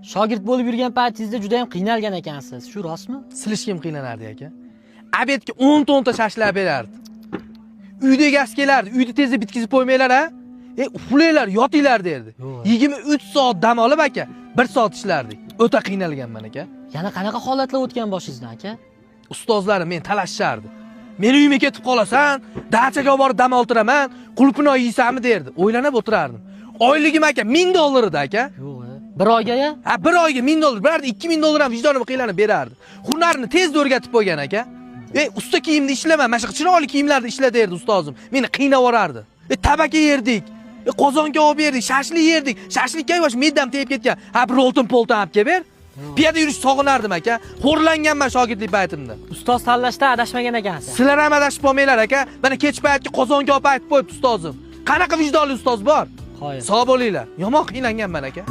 Shogird bo'lib yurgan paytingizda juda ham qiynalgan ekansiz. Shu rostmi? Silish kim qiynanardi aka? Abedga 10 tonta shashlab berardi. Uyda egasi kelardi, uyda tezda bitkizib qo'ymanglar ha? Uxlanglar, yotinglar derdi. 23 soat dam olib aka, 1 soat ishlardik. O'ta qiynalganman aka. Yana qanaqa holatlar o'tgan boshingizdan aka? Ustozlarim men talashishardi. Meni uyimga ketib qolasan, dachaga borib dam oltiraman, qulupini yeysanmi derdi. O'ylanib o'tirardim. Oyligim aka $1000 edi aka. Yo'q. Bir oyga-ya? Ha, bir oyga $1000 berardi, $2000 ham vijdonim qiynalib berardi. Hunarni tezda o'rgatib qo'ygan aka. Usta kiyimda ishlama, mana shu chiroyli kiyimlarda ishla derdi ustozim. Meni qiynab yorardi. Tabaka yerdik. Qozonga olib berdik, shashlik yerdik. Shashlikka yosh meddam tegib ketgan. Ha, bir oltin polton olib kelib ber. Piyoda yurish sog'inardim aka. Xo'rlanganman shogirdlik paytimda. Ustoz tanlashda adashmagan ekansiz. Sizlar ham adashib qolmanglar aka. Mana kech paytga qozonga olib aytib qo'yibdi ustozim. Qanaqa vijdonli ustoz bor? Qoyil. Sog' bo'linglar. Yomon qiynalganman aka.